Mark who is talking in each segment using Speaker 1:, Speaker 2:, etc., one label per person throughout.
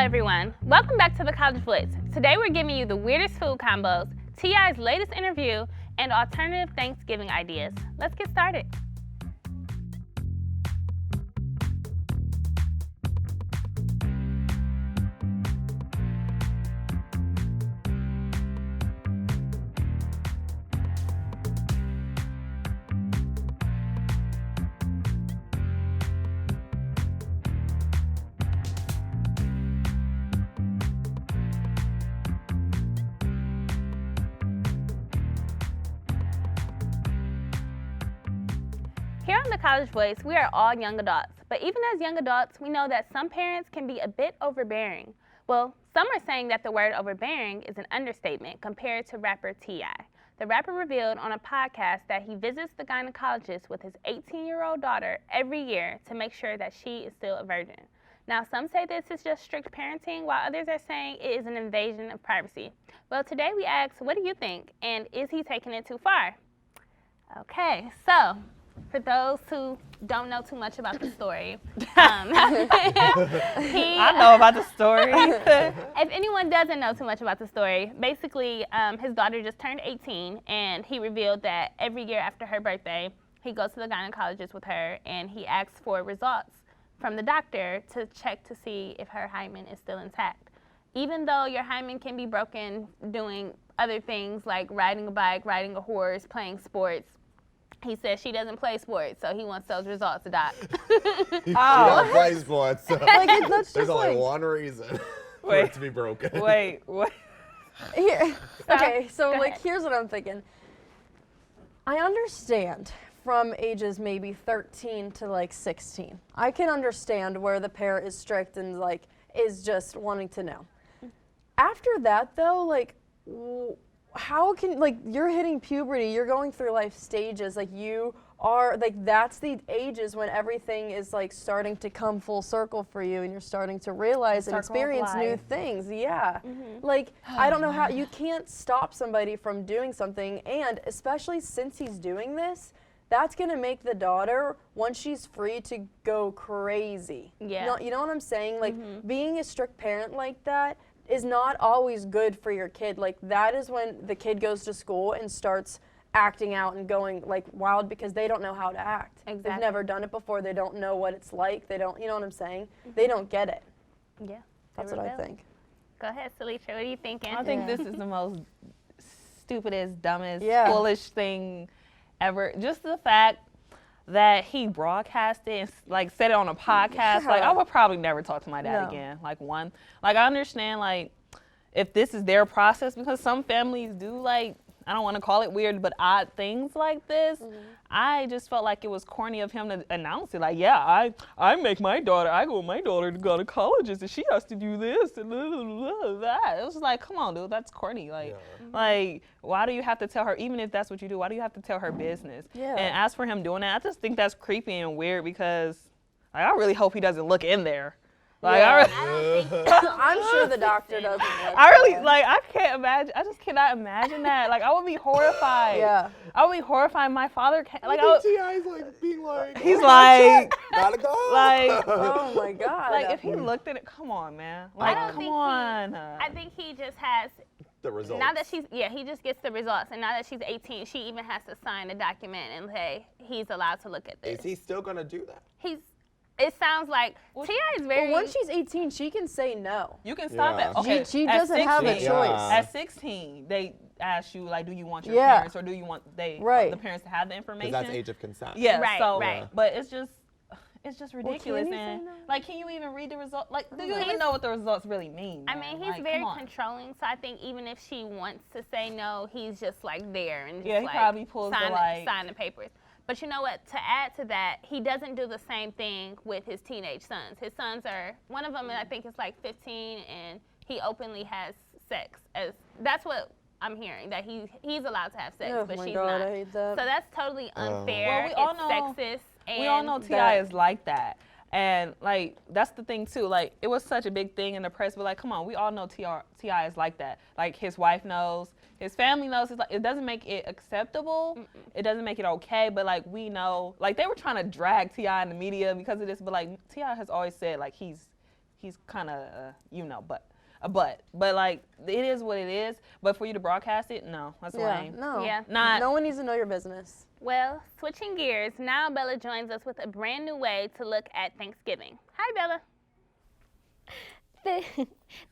Speaker 1: everyone. Welcome back to the College Blitz. Today we're giving you the weirdest food combos, T.I.'s latest interview, and alternative Thanksgiving ideas. Let's get started. Here on the College Voice, we are all young adults, but even as young adults, we know that some parents can be a bit overbearing. Well, some are saying that the word overbearing is an understatement compared to rapper T.I. The rapper revealed on a podcast that he visits the gynecologist with his 18-year-old daughter every year to make sure that she is still a virgin. Now, some say this is just strict parenting, while others are saying it is an invasion of privacy. Well, today we asked, what do you think, and is he taking it too far? Okay, so for those who don't know too much about the story,
Speaker 2: I know about the story.
Speaker 1: if anyone doesn't know too much about the story, basically his daughter just turned 18, and he revealed that every year after her birthday, he goes to the gynecologist with her, and he asks for results from the doctor to check to see if her hymen is still intact. Even though your hymen can be broken doing other things like riding a bike, riding a horse, playing sports, he says she doesn't play sports, so he wants those results, Doc.
Speaker 3: She don't play sports. So
Speaker 2: That's
Speaker 3: there's
Speaker 2: just
Speaker 3: only
Speaker 2: like,
Speaker 3: one reason for
Speaker 2: Wait.
Speaker 3: it to be broken.
Speaker 2: wait.
Speaker 4: Here. Okay, so
Speaker 1: Go
Speaker 4: like
Speaker 1: ahead.
Speaker 4: here's what I'm thinking. I understand from ages maybe 13 to like 16. I can understand where the parent is strict and like is just wanting to know. After that though, like how can, like, you're hitting puberty, you're going through life stages, like you are, like that's the ages when everything is like starting to come full circle for you and you're starting to realize and
Speaker 2: Circle of
Speaker 4: experience new
Speaker 2: life.
Speaker 4: things. Yeah. Like, I don't know how, you can't stop somebody from doing something, and especially since he's doing this, that's gonna make the daughter, once she's free, to go crazy.
Speaker 1: Yeah.
Speaker 4: You know what I'm saying? Like, being a strict parent like that is not always good for your kid. Like, that is when the kid goes to school and starts acting out and going like wild because they don't know how to act. They've
Speaker 1: Exactly.
Speaker 4: never done it before. They don't know what it's like. They don't, you know what I'm saying? They don't get it.
Speaker 1: Yeah,
Speaker 4: That's
Speaker 1: they
Speaker 4: what I
Speaker 1: rebel.
Speaker 4: think.
Speaker 1: Go ahead, Salisha, what are you thinking?
Speaker 2: I think this is the most stupidest, dumbest,
Speaker 4: Yeah.
Speaker 2: foolish thing ever. Just the fact that he broadcasted and like said it on a podcast. Like, I would probably never talk to my dad
Speaker 4: No.
Speaker 2: again. Like, I understand like if this is their process, because some families do like, I don't want to call it weird, but odd things like this. I just felt like it was corny of him to announce it. Like, yeah, I make my daughter, I go with my daughter to gynecologist and she has to do this and blah, blah, blah, that. It was like, come on, dude, that's corny. Like, like, why do you have to tell her, even if that's what you do, why do you have to tell her business?
Speaker 4: Yeah.
Speaker 2: And as for him doing that, I just think that's creepy and weird because like, I really hope he doesn't look in there. Like,
Speaker 4: I'm sure the doctor doesn't.
Speaker 2: I really, like, I can't imagine. I just cannot imagine that. Like, I would be horrified.
Speaker 4: Yeah.
Speaker 2: I would be horrified. My father can't. Like,
Speaker 3: I think T.I.'s like being like,
Speaker 2: he's like,
Speaker 3: gotta go.
Speaker 2: like,
Speaker 4: Oh my God.
Speaker 2: like if he looked at it, come on, man.
Speaker 1: I
Speaker 2: Like,
Speaker 1: don't
Speaker 2: come
Speaker 1: think
Speaker 2: on.
Speaker 1: I think he just has,
Speaker 3: the results.
Speaker 1: now that he just gets the results, and now that she's 18, she even has to sign a document and say he's allowed to look at this.
Speaker 3: Is he still gonna do that?
Speaker 1: It sounds like T.I. is very.
Speaker 4: Well, once she's 18, she can say no.
Speaker 2: You can stop
Speaker 3: Yeah.
Speaker 2: it. Okay.
Speaker 4: She
Speaker 2: at
Speaker 4: doesn't have a
Speaker 2: 16
Speaker 4: choice.
Speaker 3: Yeah.
Speaker 2: At 16, they ask you like, do you want your
Speaker 4: Yeah.
Speaker 2: parents or do you want
Speaker 4: Right.
Speaker 2: the parents to have the information?
Speaker 3: Because that's age of consent.
Speaker 2: Yeah,
Speaker 1: Right,
Speaker 2: so,
Speaker 1: right.
Speaker 2: but it's just ridiculous.
Speaker 4: you say
Speaker 2: And
Speaker 4: no?
Speaker 2: like, can you even read the result? Like, do you
Speaker 1: He's-
Speaker 2: even know what the results really mean?
Speaker 1: I
Speaker 2: man?
Speaker 1: mean, he's
Speaker 2: Like,
Speaker 1: very
Speaker 2: come on.
Speaker 1: controlling, so I think even if she wants to say no, he's just like there and just
Speaker 2: Yeah, he
Speaker 1: like
Speaker 2: probably pulls the,
Speaker 1: sign the papers. But you know what? To add to that, he doesn't do the same thing with his teenage sons. His sons are, one of them I think is like 15, and he openly has sex. That's what I'm hearing, that he's allowed to have sex,
Speaker 4: Oh
Speaker 1: but
Speaker 4: my
Speaker 1: she's
Speaker 4: God,
Speaker 1: not.
Speaker 4: I hate that.
Speaker 1: So that's totally unfair.
Speaker 2: Well, we all
Speaker 1: it's
Speaker 2: know-
Speaker 1: sexist. And
Speaker 2: We all know T.I. is like that. And like, that's the thing too. Like, it was such a big thing in the press, but like, come on, we all know T.I. is like that. Like, his wife knows, his family knows. It's like, it doesn't make it acceptable. It doesn't make it okay, but like, we know, like, they were trying to drag T.I. in the media because of this, but like, T.I. has always said like he's he's kind of, but like it is what it is. But for you to broadcast it, no, that's lame.
Speaker 4: No.
Speaker 1: Yeah.
Speaker 2: Not
Speaker 4: No one needs to know your business.
Speaker 1: Well, switching gears, now Bella joins us with a brand new way to look at Thanksgiving. Hi, Bella.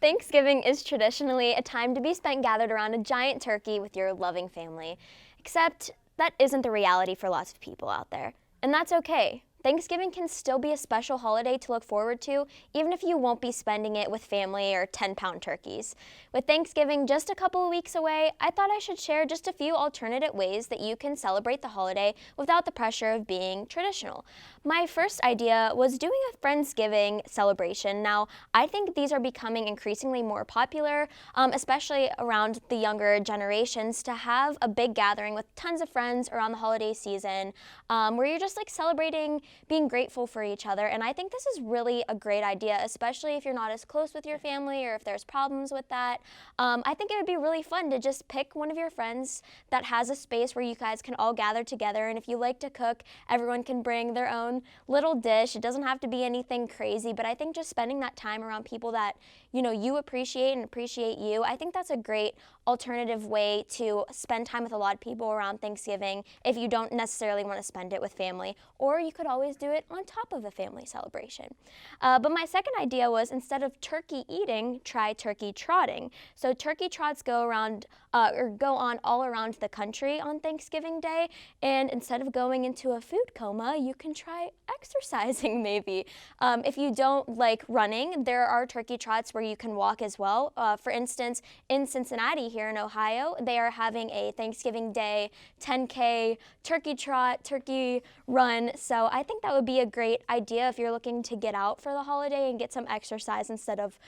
Speaker 5: Thanksgiving is traditionally a time to be spent gathered around a giant turkey with your loving family. Except that isn't the reality for lots of people out there. And that's okay. Thanksgiving can still be a special holiday to look forward to, even if you won't be spending it with family or 10-pound turkeys. With Thanksgiving just a couple of weeks away, I thought I should share just a few alternative ways that you can celebrate the holiday without the pressure of being traditional. My first idea was doing a Friendsgiving celebration. Now, I think these are becoming increasingly more popular, especially around the younger generations, to have a big gathering with tons of friends around the holiday season, where you're just like celebrating being grateful for each other. And I think this is really a great idea, especially if you're not as close with your family or if there's problems with that. I think it would be really fun to just pick one of your friends that has a space where you guys can all gather together. And if you like to cook, everyone can bring their own little dish. It doesn't have to be anything crazy, but I think just spending that time around people that you appreciate and appreciate you, I think that's a great alternative way to spend time with a lot of people around Thanksgiving if you don't necessarily want to spend it with family. Or you could always do it on top of a family celebration. But my second idea was, instead of turkey eating, try turkey trotting. So turkey trots go on all around the country on Thanksgiving Day, and instead of going into a food coma, you can try exercising maybe. If you don't like running, there are turkey trots where you can walk as well. For instance, in Cincinnati here in Ohio, they are having a Thanksgiving Day 10K turkey trot, turkey run. So I think that would be a great idea if you're looking to get out for the holiday and get some exercise instead of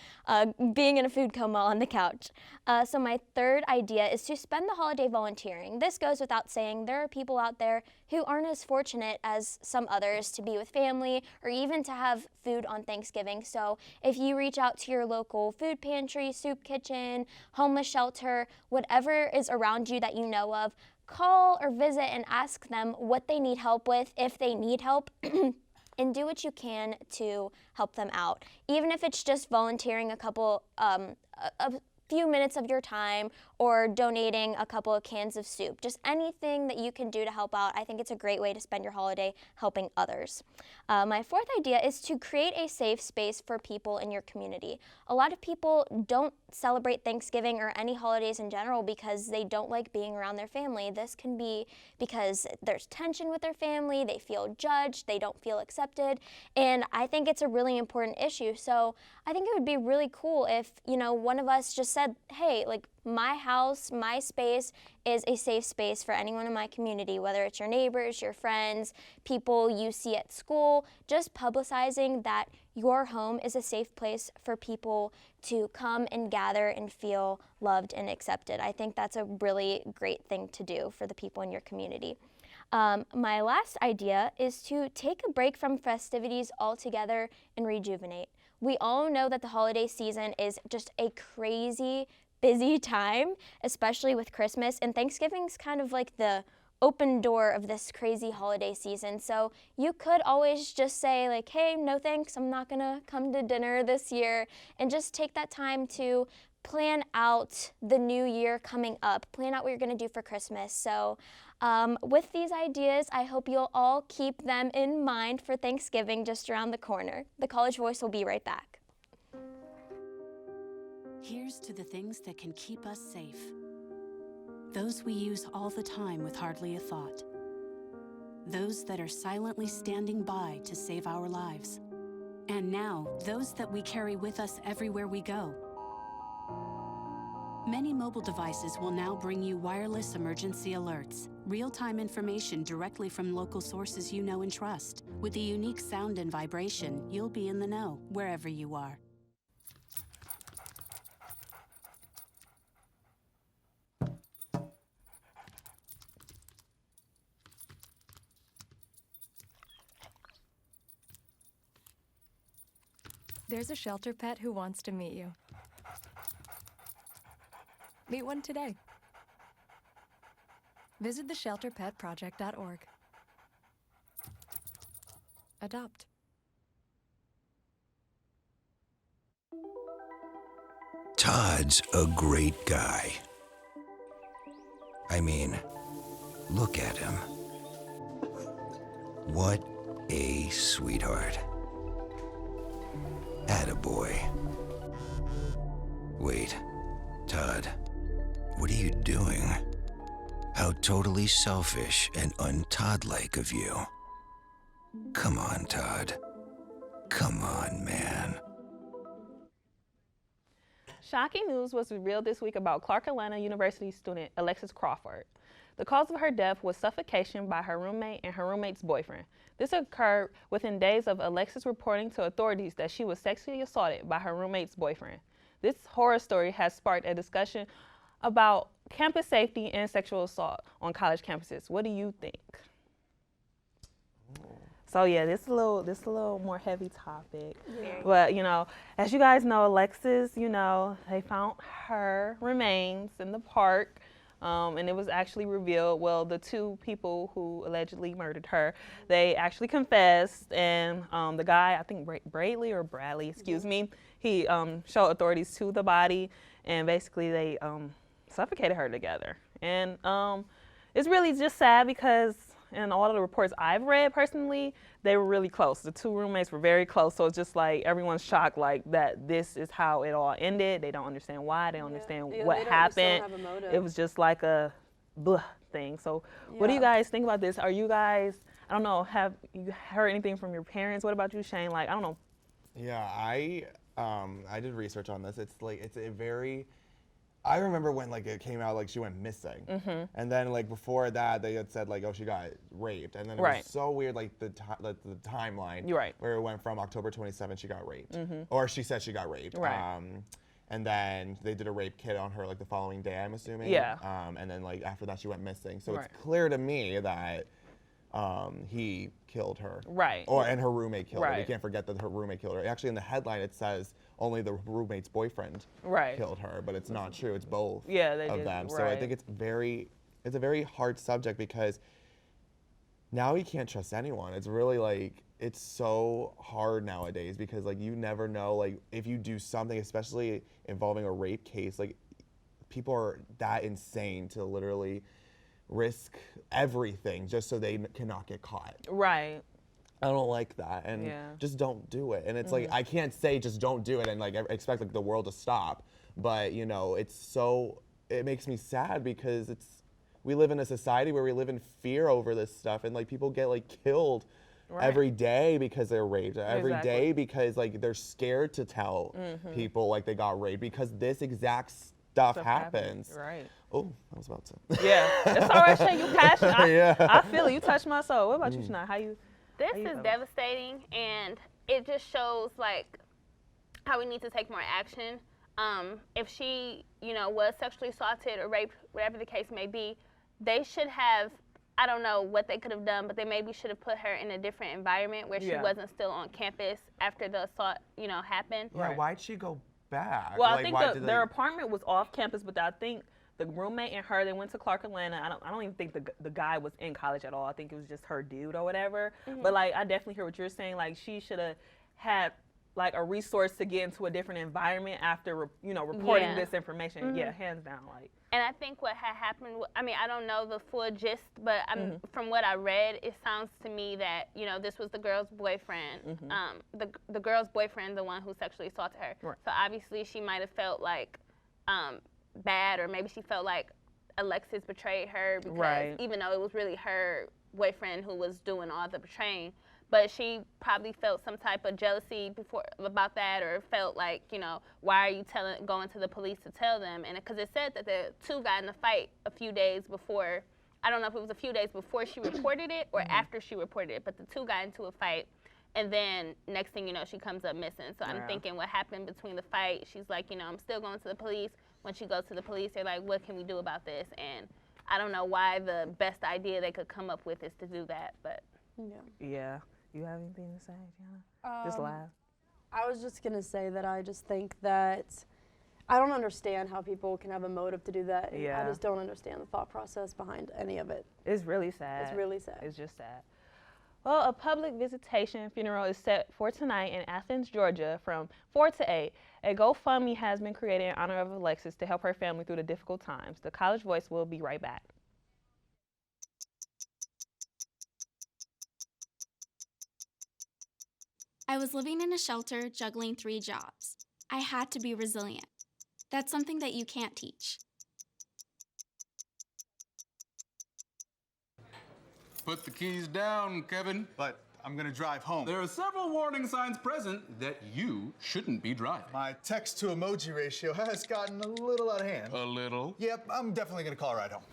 Speaker 5: being in a food coma on the couch. So my third idea is to spend the holiday volunteering. This goes without saying. There are people out there who aren't as fortunate as some others to be with family or even to have food on Thanksgiving. So if you reach out to your local food pantry, soup kitchen, homeless shelter, whatever is around you that you know of, call or visit and ask them what they need help with, if they need help, and do what you can to help them out. Even if it's just volunteering a few minutes of your time or donating a couple of cans of soup. Just anything that you can do to help out. I think it's a great way to spend your holiday helping others. My fourth idea is to create a safe space for people in your community. A lot of people don't celebrate Thanksgiving or any holidays in general because they don't like being around their family. This can be because there's tension with their family, they feel judged, they don't feel accepted, and I think it's a really important issue. So I think it would be really cool if, one of us just said, hey, like, my house, my space is a safe space for anyone in my community, whether it's your neighbors, your friends, people you see at school. Just publicizing that your home is a safe place for people to come and gather and feel loved and accepted. I think that's a really great thing to do for the people in your community. My last idea is to take a break from festivities altogether and rejuvenate. We all know that the holiday season is just a crazy busy time, especially with Christmas, and Thanksgiving's kind of like the open door of this crazy holiday season. So you could always just say like, hey, no thanks, I'm not gonna come to dinner this year, and just take that time to plan out the new year coming up, plan out what you're gonna do for Christmas. So with these ideas, I hope you'll all keep them in mind for Thanksgiving just around the corner. The College Voice will be right back.
Speaker 6: Here's to the things that can keep us safe. Those we use all the time with hardly a thought. Those that are silently standing by to save our lives. And now, those that we carry with us everywhere we go. Many mobile devices will now bring you wireless emergency alerts, real-time information directly from local sources you know and trust. With the unique sound and vibration, you'll be in the know wherever you are.
Speaker 7: There's a shelter pet who wants to meet you. Meet one today. Visit theshelterpetproject.org. Adopt.
Speaker 8: Todd's a great guy. I mean, look at him. What a sweetheart. Attaboy. Wait, Todd, what are you doing? How totally selfish and un-Todd-like of you. Come on, Todd. Come on, man.
Speaker 2: Shocking news was revealed this week about Clark Atlanta University student Alexis Crawford. The cause of her death was suffocation by her roommate and her roommate's boyfriend. This occurred within days of Alexis reporting to authorities that she was sexually assaulted by her roommate's boyfriend. This horror story has sparked a discussion about campus safety and sexual assault on college campuses. What do you think? So yeah, this is a little more heavy topic. But you know, as you guys know, Alexis, you know, they found her remains in the park. And it was actually revealed, well, the two people who allegedly murdered her, they actually confessed, and the guy, I think Bradley, excuse me, he showed authorities to the body, and basically they suffocated her together. And it's really just sad because in all of the reports I've read personally, they were really close. The two roommates were very close, so it's just like everyone's shocked like that this is how it all ended. They don't understand why, they don't understand what happened. It was just like a blah thing. So what do you guys think about this? Are you guys, I don't know, have you heard anything from your parents? What about you, Shane? Like, I don't know.
Speaker 3: Yeah, I did research on this. It's like, it's a very, I remember when like it came out like she went missing, and then like before that they had said like, oh, she got raped, and then it was so weird like the timeline where it went from October 27th she got raped, or she said she got raped, and then they did a rape kit on her like the following day, I'm assuming, and then like after that she went missing. So it's clear to me that he killed her, and her roommate killed her. We can't forget that her roommate killed her. Actually, in the headline it says only the roommate's boyfriend killed her, but it's not true. It's both of them. So I think it's a very hard subject because now you can't trust anyone. It's really like, it's so hard nowadays because like you never know, like if you do something, especially involving a rape case, like people are that insane to literally risk everything just so they cannot get caught. I don't like that, and just don't do it. And it's like, I can't say just don't do it and like expect like the world to stop, but you know, it makes me sad because we live in a society where we live in fear over this stuff, and like people get like killed every day because they're raped, every day because like they're scared to tell people like they got raped because this exact stuff happens. Oh, I was about to.
Speaker 2: It's all right, Shane, you passionate. I feel it, you touched my soul. What about you, Shana? How you?
Speaker 1: This is devastating, and it just shows like how we need to take more action. If she, you know, was sexually assaulted or raped, whatever the case may be, they should have, I don't know what they could have done, but they maybe should have put her in a different environment where she wasn't still on campus after the assault, you know, happened.
Speaker 3: Yeah, why'd she go back?
Speaker 2: Well, like, I think their apartment was off campus, but I think the roommate and her, they went to Clark Atlanta. I don't even think the guy was in college at all. I think it was just her dude or whatever. But like, I definitely hear what you're saying. Like, she should have had like a resource to get into a different environment after reporting this information. Yeah, hands down. Like.
Speaker 1: And I think what had happened, I mean, I don't know the full gist, but from what I read, it sounds to me that, you know, this was the girl's boyfriend, the girl's boyfriend, the one who sexually assaulted her. So obviously she might have felt like bad, or maybe she felt like Alexis betrayed her because even though it was really her boyfriend who was doing all the betraying, but she probably felt some type of jealousy about that, or felt like, you know, why are you going to the police to tell them? And because it said that the two got in a fight a few days before. I don't know if it was a few days before she reported it or after she reported it, but the two got into a fight, and then next thing you know, she comes up missing. So I'm thinking what happened between the fight. She's like, you know, I'm still going to the police. When she goes to the police, they're like, what can we do about this? And I don't know why the best idea they could come up with is to do that, but.
Speaker 2: Yeah. You have anything to say, Gianna? Just laugh.
Speaker 4: I was just going to say that I just think that I don't understand how people can have a motive to do that. And I just don't understand the thought process behind any of it.
Speaker 2: It's really sad.
Speaker 4: It's really sad.
Speaker 2: It's just sad. Well, a public visitation funeral is set for tonight in Athens, Georgia from 4 to 8. A GoFundMe has been created in honor of Alexis to help her family through the difficult times. The College Voice will be right back.
Speaker 9: I was living in a shelter, juggling 3 jobs. I had to be resilient. That's something that you can't teach.
Speaker 10: Put the keys down, Kevin.
Speaker 11: But I'm gonna drive home.
Speaker 10: There are several warning signs present that you shouldn't be driving.
Speaker 11: My text to emoji ratio has gotten a little out of hand.
Speaker 10: A little?
Speaker 11: Yep, I'm definitely gonna call a ride home.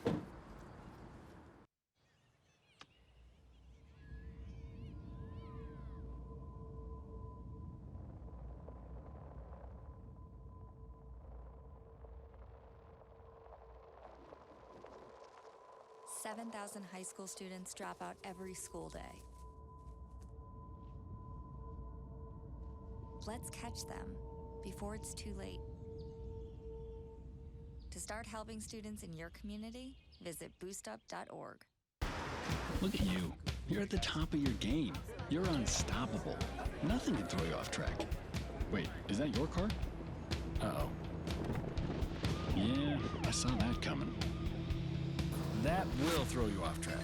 Speaker 12: $7,000 high school students drop out every school day. Let's catch them before it's too late. To start helping students in your community, visit boostup.org.
Speaker 13: Look at you. You're at the top of your game. You're unstoppable. Nothing can throw you off track. Wait, is that your car? Uh-oh. Yeah, I saw that coming. That will throw you off track.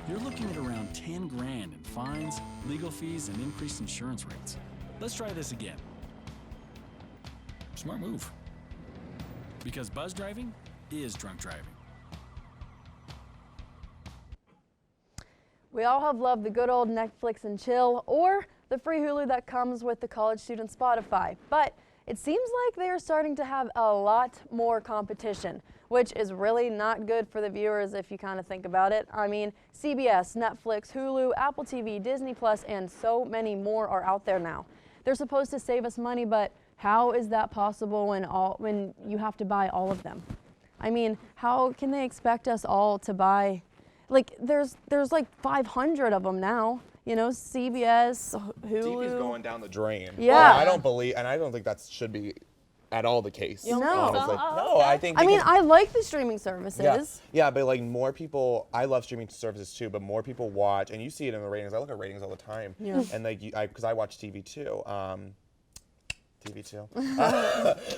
Speaker 13: You're looking at around 10 grand in fines, legal fees, and increased insurance rates. Let's try this again. Smart move. Because buzz driving is drunk driving.
Speaker 4: We all have loved the good old Netflix and chill, or the free Hulu that comes with the college student Spotify. But it seems like they are starting to have a lot more competition, which is really not good for the viewers if you kind of think about it. I mean, CBS, Netflix, Hulu, Apple TV, Disney Plus, and so many more are out there now. They're supposed to save us money, but how is that possible when you have to buy all of them? I mean, how can they expect us all to buy? Like, there's like 500 of them now. You know, CBS, Hulu.
Speaker 3: TV's going down the drain.
Speaker 4: Yeah.
Speaker 3: Like, I don't believe, and I don't think that should be at all the case.
Speaker 4: No.
Speaker 3: Honestly. No, I think.
Speaker 4: I mean,
Speaker 3: because-
Speaker 4: I like the streaming services.
Speaker 3: Yeah, but like more people, I love streaming services too, but more people watch, and you see it in the ratings. I look at ratings all the time.
Speaker 4: Yeah.
Speaker 3: And like, because I watch TV too. TV too.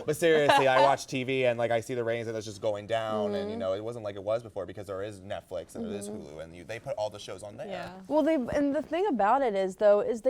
Speaker 3: But seriously, I watch TV and like I see the ratings and it's just going down, and you know, it wasn't like it was before because there is Netflix and there is Hulu, and they put all the shows on there.
Speaker 4: Yeah. Well, and the thing about it is though, is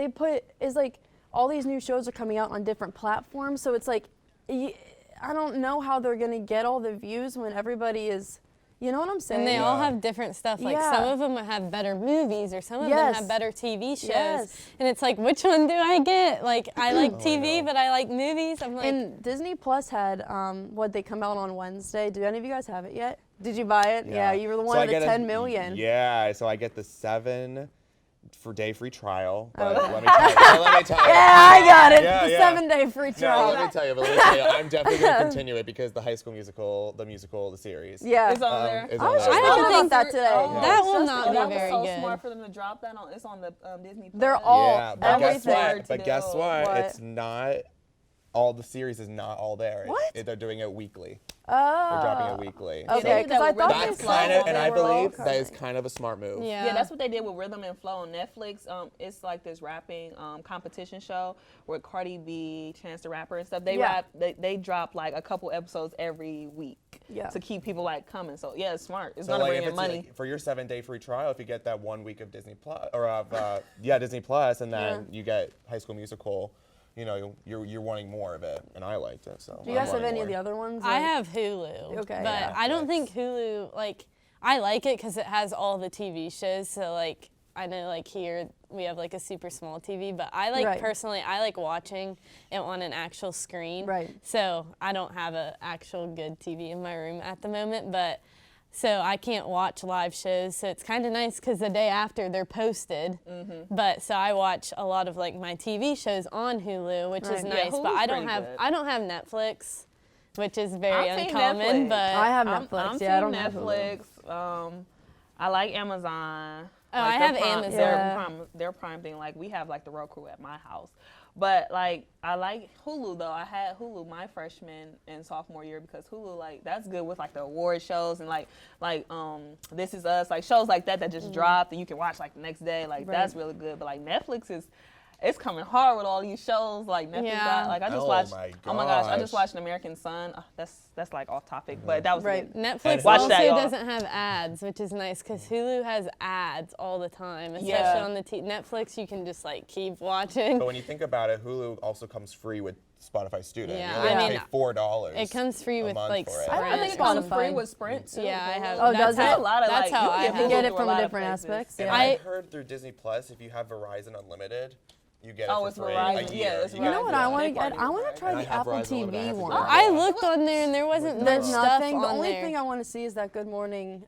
Speaker 4: like all these new shows are coming out on different platforms, so it's like, I don't know how they're gonna get all the views when everybody is, you know what I'm saying?
Speaker 14: And they all have different stuff. Like some of them have better movies, or some of them have better TV shows. And it's like, which one do I get? Like, I like TV, but I like movies. I'm like.
Speaker 4: And Disney Plus had what they come out on Wednesday. Do any of you guys have it yet? Did you buy it? Yeah, you were the one of the 10 million.
Speaker 3: Yeah, so I get the 7 for day free trial. But
Speaker 4: Okay.
Speaker 3: let me tell you.
Speaker 4: Yeah, I got it.
Speaker 3: Yeah,
Speaker 4: the
Speaker 3: yeah.
Speaker 4: 7-day free trial.
Speaker 3: No, let me tell you, I'm definitely going to continue it because the High School Musical, the series.
Speaker 4: Yeah.
Speaker 2: It's on there.
Speaker 3: Is
Speaker 4: I
Speaker 3: on
Speaker 4: was
Speaker 3: there.
Speaker 4: just thinking about that today.
Speaker 14: That will not be
Speaker 2: That
Speaker 14: very
Speaker 2: was so
Speaker 14: good.
Speaker 2: smart for them to drop that on. It's on the Disney Plus.
Speaker 4: They're all
Speaker 3: Yeah, but guess
Speaker 4: everything.
Speaker 3: what? But guess what?
Speaker 4: What?
Speaker 3: It's not. All the series is not all there.
Speaker 4: What?
Speaker 3: They're doing it weekly.
Speaker 4: Oh.
Speaker 3: They're dropping it weekly.
Speaker 4: Okay, because I thought
Speaker 3: That's
Speaker 4: they
Speaker 3: kind
Speaker 4: said
Speaker 3: of, and I
Speaker 4: they were all
Speaker 3: believe that is
Speaker 4: coming.
Speaker 3: kind of a smart move.
Speaker 2: Yeah, that's what they did with Rhythm and Flow on Netflix. It's like this rapping competition show with Cardi B, Chance the Rapper, and stuff. They rap. They drop like a couple episodes every week to keep people like coming. So yeah, it's smart. It's gonna bring in money.
Speaker 3: For your 7-day free trial, if you get that 1 week of Disney Plus or of Disney Plus, and then you get High School Musical. You know, you're wanting more of it, and I liked it. So.
Speaker 4: Do you guys have any of the other ones?
Speaker 14: I have Hulu.
Speaker 4: Okay.
Speaker 14: But I don't think Hulu, like, I like it because it has all the TV shows. So, like, I know, like, here we have, like, a super small TV. But I like, personally, I like watching it on an actual screen.
Speaker 4: Right.
Speaker 14: So I don't have an actual good TV in my room at the moment. But so I can't watch live shows. So it's kind of nice because the day after they're posted. But so I watch a lot of like my TV shows on Hulu, which is nice. But I don't have Netflix, which is very uncommon.
Speaker 2: Netflix.
Speaker 14: But
Speaker 4: I have Netflix.
Speaker 2: I'm
Speaker 4: I don't
Speaker 2: team
Speaker 4: have Hulu.
Speaker 2: Netflix. I like Amazon.
Speaker 14: Oh,
Speaker 2: Like
Speaker 14: I
Speaker 2: their
Speaker 14: have
Speaker 2: Prime,
Speaker 14: Amazon.
Speaker 2: Their Prime thing. Like we have like the Roku at my house. But like I like Hulu though. I had Hulu my freshman and sophomore year because Hulu like that's good with like the award shows and like This Is Us, like shows like that just dropped and you can watch like the next day. Like that's really good. But like Netflix it's coming hard with all these shows like Netflix.
Speaker 14: Yeah.
Speaker 2: Like I just watched. Oh my gosh, I just watched American Son. That's like off topic, but that was good.
Speaker 14: Netflix
Speaker 2: Watch
Speaker 14: also
Speaker 2: that, y'all.
Speaker 14: doesn't have ads, which is nice because Hulu has ads all the time, especially on the Netflix. You can just like keep watching.
Speaker 15: But when you think about it, Hulu also comes free with Spotify Student.
Speaker 14: Yeah,
Speaker 15: you only
Speaker 14: I mean,
Speaker 15: pay $4.
Speaker 14: It comes free with like Sprint.
Speaker 2: I think it comes free with Sprint too.
Speaker 14: Yeah, I have.
Speaker 4: Oh, does it?
Speaker 14: That's how I
Speaker 4: You get it from different aspects.
Speaker 15: And
Speaker 4: Yeah.
Speaker 15: I've heard through Disney Plus, if you have Verizon Unlimited, you get it for
Speaker 2: it's
Speaker 15: free
Speaker 2: Verizon.
Speaker 15: a
Speaker 2: Yeah,
Speaker 15: year.
Speaker 2: it's
Speaker 4: You know what I want to
Speaker 2: They
Speaker 4: get? I want to try
Speaker 15: And I
Speaker 4: the
Speaker 15: have
Speaker 4: Apple
Speaker 15: Verizon Unlimited. I
Speaker 4: TV
Speaker 15: have to
Speaker 4: one.
Speaker 15: do it.
Speaker 14: I looked on there and there wasn't much
Speaker 4: There's
Speaker 14: stuff
Speaker 4: nothing. The
Speaker 14: on
Speaker 4: only
Speaker 14: there.
Speaker 4: thing I want to see is that Good Morning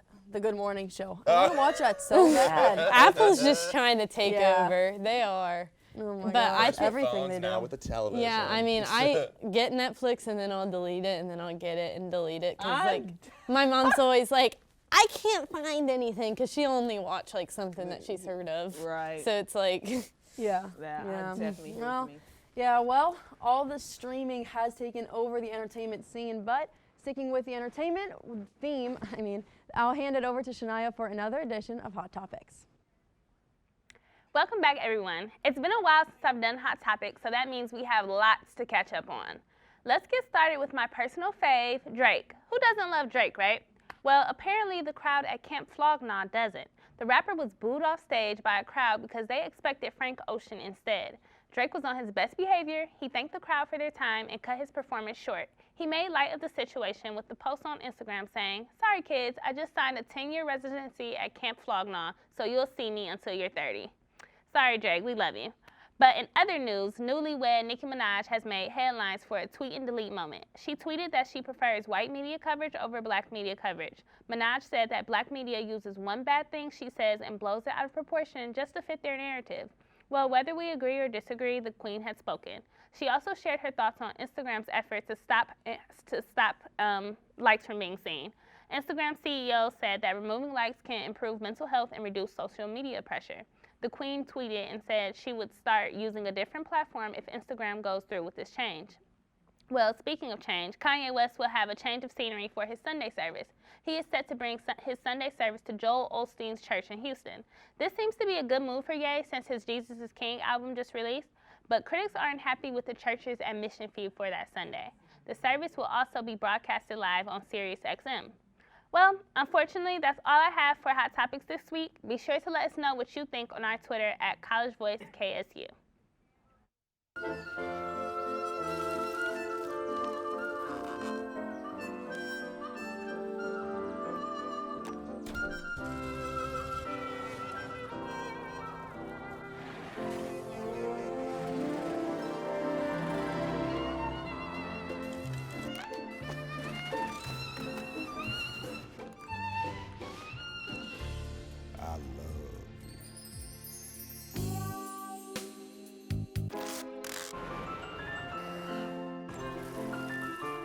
Speaker 4: show. I want to watch that so bad.
Speaker 14: Apple's just trying to take
Speaker 4: Yeah.
Speaker 14: over. They are.
Speaker 4: Oh my
Speaker 14: But
Speaker 4: gosh,
Speaker 14: I think
Speaker 4: everything they do.
Speaker 15: Now with the television.
Speaker 14: Yeah, I mean, I get Netflix and then I'll delete it and then I'll get it and delete it because like my mom's always like, I can't find anything because she only watch like something that she's heard of.
Speaker 2: Right.
Speaker 14: So it's like,
Speaker 4: Yeah.
Speaker 2: Yeah, I definitely hear
Speaker 4: Well,
Speaker 2: from me.
Speaker 4: yeah, well, all the streaming has taken over the entertainment scene, but sticking with the entertainment theme, I'll hand it over to Shania for another edition of Hot Topics.
Speaker 1: Welcome back, everyone. It's been a while since I've done Hot Topics, so that means we have lots to catch up on. Let's get started with my personal fave, Drake. Who doesn't love Drake, right? Well, apparently the crowd at Camp Flog Gnaw doesn't. The rapper was booed off stage by a crowd because they expected Frank Ocean instead. Drake was on his best behavior, he thanked the crowd for their time, and cut his performance short. He made light of the situation with the post on Instagram saying, "Sorry kids, I just signed a 10-year residency at Camp Flog Gnaw, so you'll see me until you're 30. Sorry, Drake, we love you. But in other news, newlywed Nicki Minaj has made headlines for a tweet and delete moment. She tweeted that she prefers white media coverage over black media coverage. Minaj said that black media uses one bad thing she says and blows it out of proportion just to fit their narrative. Well, whether we agree or disagree, the queen had spoken. She also shared her thoughts on Instagram's effort to stop likes from being seen. Instagram CEO said that removing likes can improve mental health and reduce social media pressure. The queen tweeted and said she would start using a different platform if Instagram goes through with this change. Well, speaking of change, Kanye West will have a change of scenery for his Sunday service. He is set to bring his Sunday service to Joel Osteen's church in Houston. This seems to be a good move for Ye since his Jesus is King album just released, but critics aren't happy with the church's admission fee for that Sunday. The service will also be broadcasted live on SiriusXM. Well, unfortunately, that's all I have for Hot Topics this week. Be sure to let us know what you think on our Twitter at College Voice KSU.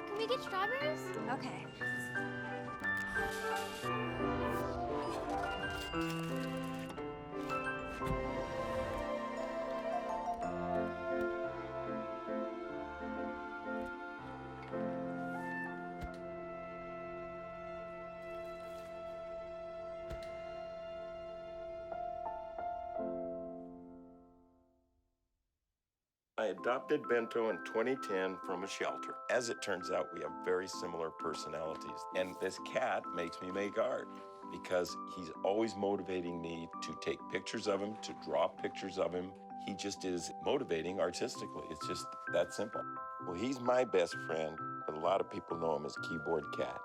Speaker 5: Can we get strawberries? Okay.
Speaker 16: I adopted Bento in 2010 from a shelter. As it turns out, we have very similar personalities. And this cat makes me make art because he's always motivating me to take pictures of him, to draw pictures of him. He just is motivating artistically. It's just that simple. Well, he's my best friend, but a lot of people know him as Keyboard Cat.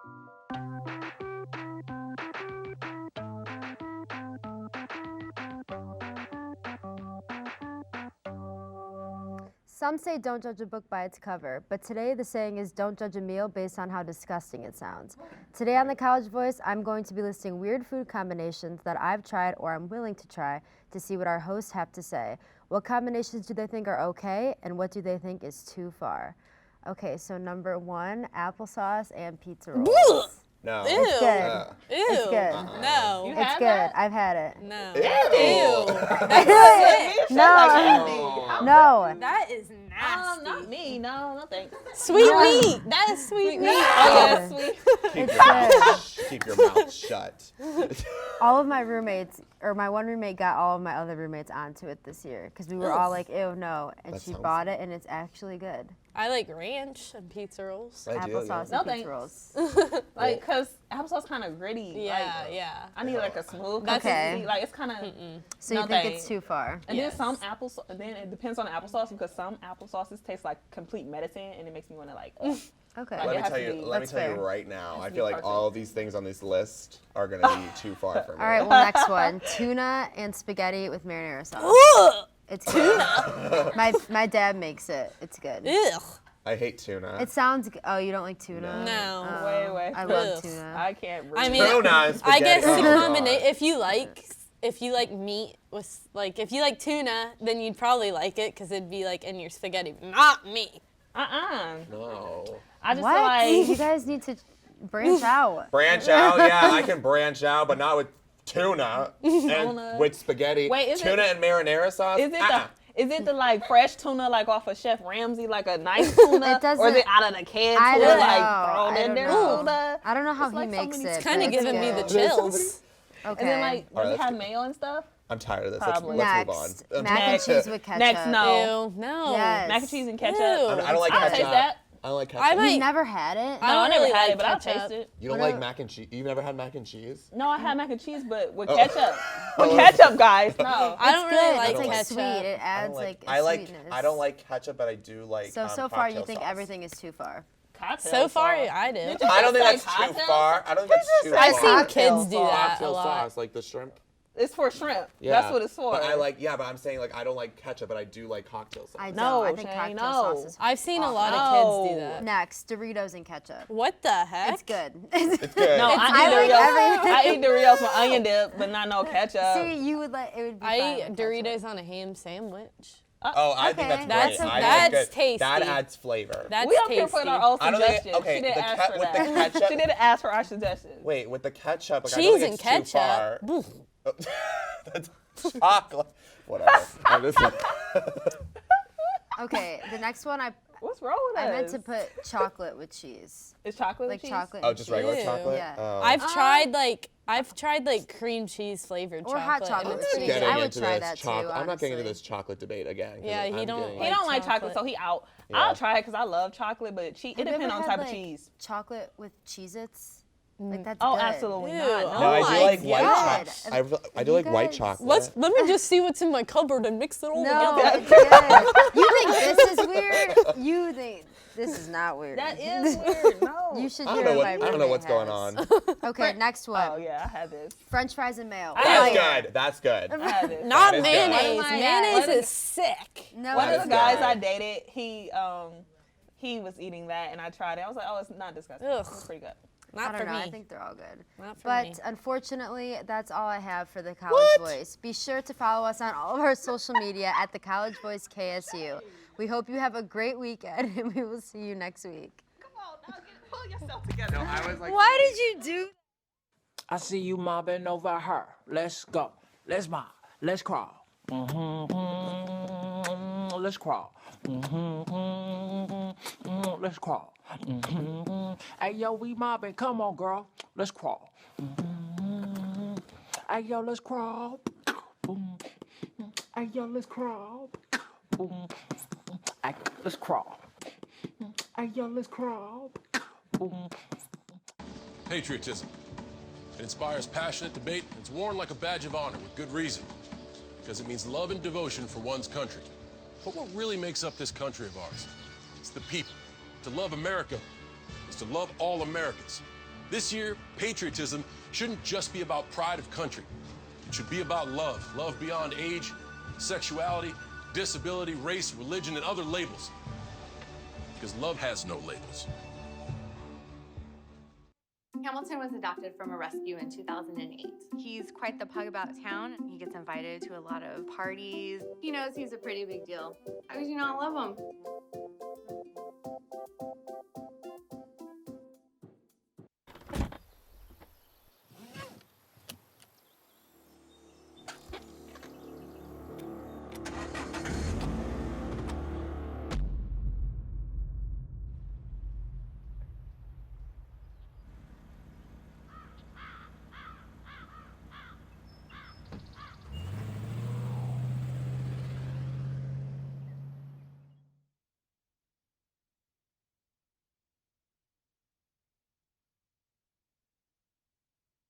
Speaker 17: Some say don't judge a book by its cover, but today the saying is don't judge a meal based on how disgusting it sounds. Today on The College Voice, I'm going to be listing weird food combinations that I've tried or I'm willing to try to see what our hosts have to say. What combinations do they think are okay, and what do they think is too far? Okay, so number one, applesauce and pizza rolls.
Speaker 15: No.
Speaker 14: Ew.
Speaker 17: It's good.
Speaker 14: Ew.
Speaker 17: It's good.
Speaker 14: No.
Speaker 2: You
Speaker 17: It's
Speaker 2: had
Speaker 17: good.
Speaker 2: that?
Speaker 17: I've had it.
Speaker 14: No.
Speaker 15: Ew.
Speaker 14: That's sick.
Speaker 17: No. No.
Speaker 14: That is nasty.
Speaker 2: Not me. No thanks.
Speaker 14: Sweet meat. That is sweet meat.
Speaker 2: Oh, yeah, sweet.
Speaker 15: Keep
Speaker 17: It's
Speaker 15: your
Speaker 17: good.
Speaker 15: mouth, keep your mouth shut.
Speaker 17: All of my roommates, or my one roommate got all of my other roommates onto it this year because we were all like, ew, no. And
Speaker 15: That
Speaker 17: she
Speaker 15: sounds-
Speaker 17: bought it and it's actually good.
Speaker 14: I like ranch and pizza rolls.
Speaker 15: I do,
Speaker 17: Applesauce
Speaker 2: No
Speaker 17: and pizza
Speaker 2: thanks.
Speaker 17: rolls.
Speaker 2: Like, cause applesauce kind of gritty.
Speaker 14: Yeah,
Speaker 2: like,
Speaker 14: yeah.
Speaker 2: I need like a smooth
Speaker 17: Okay.
Speaker 2: consistency. Like it's kind of.
Speaker 17: So you
Speaker 2: No
Speaker 17: think
Speaker 2: thanks.
Speaker 17: it's too far?
Speaker 2: And
Speaker 14: Yes.
Speaker 2: then some applesauce. And then it depends on the applesauce because some applesauces taste like complete medicine, and it makes me want to like. ugh.
Speaker 17: Okay.
Speaker 2: Like,
Speaker 15: Let
Speaker 2: it
Speaker 15: me
Speaker 2: has
Speaker 15: tell
Speaker 2: to
Speaker 15: you.
Speaker 2: be-
Speaker 15: Let me
Speaker 17: That's
Speaker 15: tell you
Speaker 17: fair.
Speaker 15: right now.
Speaker 2: Has
Speaker 15: I
Speaker 2: to
Speaker 15: feel
Speaker 2: be
Speaker 15: like
Speaker 2: perfect.
Speaker 15: all of these things on this list are gonna be too far for me.
Speaker 17: All right, well, next one. Tuna and spaghetti with marinara sauce.
Speaker 14: Ugh.
Speaker 17: It's good. My dad makes it. It's good.
Speaker 14: Ugh.
Speaker 15: I hate tuna.
Speaker 17: It sounds Oh, you don't like tuna?
Speaker 14: No.
Speaker 17: Oh,
Speaker 2: Wait.
Speaker 17: I love
Speaker 14: Ugh.
Speaker 17: tuna.
Speaker 2: I can't.
Speaker 14: I
Speaker 2: Breathe.
Speaker 14: mean,
Speaker 15: Tuna and
Speaker 14: I
Speaker 15: spaghetti.
Speaker 14: guess the
Speaker 15: Oh, God.
Speaker 14: combination. If you like meat with if you like tuna, then you'd probably like it because it'd be like in your spaghetti. Not me.
Speaker 15: No.
Speaker 2: I just
Speaker 17: What?
Speaker 2: feel like
Speaker 17: You guys need to branch out.
Speaker 15: Branch out, yeah, I can branch out, but not with tuna and with spaghetti.
Speaker 2: Wait, is
Speaker 15: tuna
Speaker 2: it-
Speaker 15: and marinara sauce?
Speaker 2: Is it
Speaker 15: Uh-uh.
Speaker 2: Is it the like fresh tuna like off of Chef Ramsay, like a nice tuna,
Speaker 17: It doesn't-
Speaker 2: or is it out of the can
Speaker 17: I
Speaker 2: tuna,
Speaker 17: don't
Speaker 2: like
Speaker 17: know.
Speaker 2: thrown
Speaker 17: I
Speaker 2: in
Speaker 17: don't
Speaker 2: there
Speaker 17: know.
Speaker 2: tuna?
Speaker 17: I don't know how
Speaker 2: It's
Speaker 17: he
Speaker 2: like so
Speaker 17: makes
Speaker 2: many
Speaker 17: it.
Speaker 14: It's kind of
Speaker 17: but it's
Speaker 14: giving me the
Speaker 17: good.
Speaker 14: chills.
Speaker 17: Okay.
Speaker 2: And then like,
Speaker 15: All right,
Speaker 2: does it
Speaker 15: let's
Speaker 2: have
Speaker 15: go.
Speaker 2: mayo and stuff?
Speaker 15: I'm tired of this.
Speaker 2: Probably.
Speaker 15: Let's
Speaker 17: Next,
Speaker 15: move on.
Speaker 17: mac and cheese with ketchup.
Speaker 2: Next, no.
Speaker 14: Ew, no.
Speaker 17: Yes.
Speaker 2: Mac and cheese and ketchup.
Speaker 14: Ew.
Speaker 15: I don't like
Speaker 2: I'll
Speaker 15: ketchup.
Speaker 2: taste that.
Speaker 15: I don't like ketchup.
Speaker 14: I might-
Speaker 17: You've never had it?
Speaker 2: No,
Speaker 14: I
Speaker 2: I never
Speaker 14: really
Speaker 2: had
Speaker 14: like
Speaker 2: it, but I'll
Speaker 14: ketchup.
Speaker 2: taste it.
Speaker 15: You don't like mac and cheese? You've never had mac and cheese?
Speaker 2: No, I had mac and cheese, but with
Speaker 15: Oh.
Speaker 2: ketchup. With ketchup, guys. No.
Speaker 14: I don't really
Speaker 17: good.
Speaker 14: like
Speaker 17: It's like
Speaker 14: ketchup.
Speaker 17: sweet. It
Speaker 15: I
Speaker 17: adds
Speaker 15: don't
Speaker 17: like a
Speaker 15: I like.
Speaker 17: sweetness.
Speaker 15: I don't like ketchup, but I do like.
Speaker 17: So far you
Speaker 15: cocktail
Speaker 17: think
Speaker 15: sauce.
Speaker 17: everything is too far.
Speaker 2: Cocktail
Speaker 14: So far,
Speaker 2: sauce.
Speaker 14: I do.
Speaker 2: Did you
Speaker 15: I don't think
Speaker 2: just
Speaker 15: that's
Speaker 2: say
Speaker 15: too
Speaker 2: cocktail
Speaker 15: far. I don't think that's too
Speaker 14: I've
Speaker 15: far.
Speaker 14: seen kids do that a
Speaker 15: Cocktail
Speaker 14: lot.
Speaker 15: sauce, like the shrimp.
Speaker 2: It's for shrimp.
Speaker 15: Yeah.
Speaker 2: That's what it's for.
Speaker 15: But I like. Yeah, but I'm saying like I don't like ketchup, but I do like cocktail sauce.
Speaker 17: I don't.
Speaker 2: No,
Speaker 17: I think
Speaker 2: Shane,
Speaker 17: cocktail
Speaker 2: no.
Speaker 17: sauce is
Speaker 14: I've seen a lot
Speaker 2: No.
Speaker 14: of kids do that.
Speaker 17: Next, Doritos and ketchup.
Speaker 14: What the heck?
Speaker 17: It's good.
Speaker 15: It's good.
Speaker 2: No,
Speaker 17: I
Speaker 2: I eat
Speaker 17: like
Speaker 2: Doritos.
Speaker 17: everything.
Speaker 2: I eat Doritos with onion dip, but not no ketchup.
Speaker 17: See, you would like it would be
Speaker 14: I
Speaker 17: fine
Speaker 14: eat
Speaker 17: with
Speaker 14: Doritos on a ham sandwich.
Speaker 15: Oh, I think
Speaker 17: Okay.
Speaker 15: that's
Speaker 14: That's-
Speaker 15: great. I
Speaker 14: that's
Speaker 15: think
Speaker 14: tasty.
Speaker 15: That adds flavor.
Speaker 14: That's
Speaker 2: we don't
Speaker 14: tasty.
Speaker 2: care for our own
Speaker 15: I don't think-
Speaker 2: suggestions.
Speaker 15: okay,
Speaker 2: she didn't
Speaker 15: the
Speaker 2: ask for
Speaker 15: with the
Speaker 2: that.
Speaker 15: ketchup-
Speaker 2: She didn't ask for our suggestions.
Speaker 15: Wait, with the ketchup, like,
Speaker 14: Cheese
Speaker 15: I
Speaker 14: and
Speaker 15: don't think it's
Speaker 14: ketchup.
Speaker 15: too far. That's chocolate. Whatever. I'm just-
Speaker 17: Okay, the next one
Speaker 2: What's wrong with
Speaker 17: I
Speaker 2: us?
Speaker 17: meant to put chocolate with cheese.
Speaker 2: Is chocolate
Speaker 17: Like
Speaker 2: cheese?
Speaker 17: chocolate.
Speaker 15: Oh,
Speaker 17: and
Speaker 15: just
Speaker 17: cheese.
Speaker 15: regular
Speaker 14: Ew.
Speaker 15: chocolate?
Speaker 17: Yeah.
Speaker 15: Oh.
Speaker 14: I've tried like cream cheese flavored
Speaker 17: Or
Speaker 14: chocolate.
Speaker 17: hot
Speaker 14: and
Speaker 17: chocolate
Speaker 14: it's
Speaker 17: with
Speaker 14: pretty
Speaker 17: cheese.
Speaker 14: good.
Speaker 17: I would
Speaker 15: into
Speaker 17: try
Speaker 15: this
Speaker 17: that too,
Speaker 15: chocolate. I'm not getting into
Speaker 17: honestly.
Speaker 15: this chocolate debate again. 'cause
Speaker 14: Yeah, he
Speaker 15: I'm
Speaker 14: don't
Speaker 15: getting-
Speaker 2: He don't like chocolate,
Speaker 14: chocolate.
Speaker 2: so he out.
Speaker 15: Yeah.
Speaker 2: I'll try it because I love chocolate, but it
Speaker 17: Have you
Speaker 2: depends
Speaker 17: ever
Speaker 2: on
Speaker 17: had,
Speaker 2: type
Speaker 17: like,
Speaker 2: of cheese.
Speaker 17: Chocolate with Cheez-Its? Like that's
Speaker 2: Oh,
Speaker 17: good.
Speaker 2: absolutely
Speaker 14: Ew,
Speaker 2: not.
Speaker 14: oh
Speaker 15: No, I
Speaker 14: my
Speaker 15: do like white
Speaker 17: God.
Speaker 15: chocolate. I do
Speaker 17: You
Speaker 15: like white
Speaker 17: guys-
Speaker 15: chocolate.
Speaker 14: Let me just see what's in my cupboard and mix it all
Speaker 17: No,
Speaker 14: together.
Speaker 17: it's good. You think this is weird? You think this is not weird.
Speaker 2: That is weird. No.
Speaker 17: You should
Speaker 15: I
Speaker 17: hear
Speaker 15: don't know
Speaker 17: what
Speaker 15: what,
Speaker 17: my
Speaker 15: I don't know
Speaker 17: roommate
Speaker 15: what's going
Speaker 17: has.
Speaker 15: on.
Speaker 17: Okay, next one.
Speaker 2: Oh yeah, I had this.
Speaker 17: French fries and mayo.
Speaker 2: I
Speaker 15: That's
Speaker 2: had
Speaker 15: good. That's good.
Speaker 2: I had this.
Speaker 14: Not
Speaker 15: That is good.
Speaker 14: mayonnaise.
Speaker 17: What am I
Speaker 14: Mayonnaise
Speaker 17: at?
Speaker 14: is sick.
Speaker 17: No,
Speaker 2: One
Speaker 15: That
Speaker 2: of
Speaker 15: is
Speaker 2: the guys
Speaker 15: good.
Speaker 2: I dated, he was eating that, and I tried it. I was like, oh, it's not disgusting.
Speaker 14: Ugh.
Speaker 2: It's pretty good.
Speaker 14: Not
Speaker 17: I don't
Speaker 14: for
Speaker 17: know.
Speaker 14: me.
Speaker 17: I think they're all good.
Speaker 14: Not for
Speaker 17: But
Speaker 14: me.
Speaker 17: unfortunately, that's all I have for the College Voice. Be sure to follow us on all of our social media at the College Voice KSU. We hope you have a great weekend, and we will see you next week.
Speaker 2: Come on, now pull yourself together.
Speaker 15: No, I was like,
Speaker 17: Why did you do?
Speaker 18: I see you mobbing over her. Let's go. Let's mob. Let's crawl. Let's crawl. Let's crawl. Hey, yo, we mobbing. Come on, girl. Let's crawl. Hey, yo, let's crawl. Hey, yo, let's crawl. Hey, let's crawl. Hey, yo, let's crawl.
Speaker 19: Patriotism. It inspires passionate debate, and it's worn like a badge of honor with good reason. Because it means love and devotion for one's country. But what really makes up this country of ours? It's the people. To love America is to love all Americans. This year, patriotism shouldn't just be about pride of country. It should be about love. Love beyond age, sexuality, disability, race, religion, and other labels. Because love has no labels.
Speaker 20: Hamilton was adopted from a rescue in 2008. He's quite the pug about town. He gets invited to a lot of parties. He knows he's a pretty big deal. How could you not love him?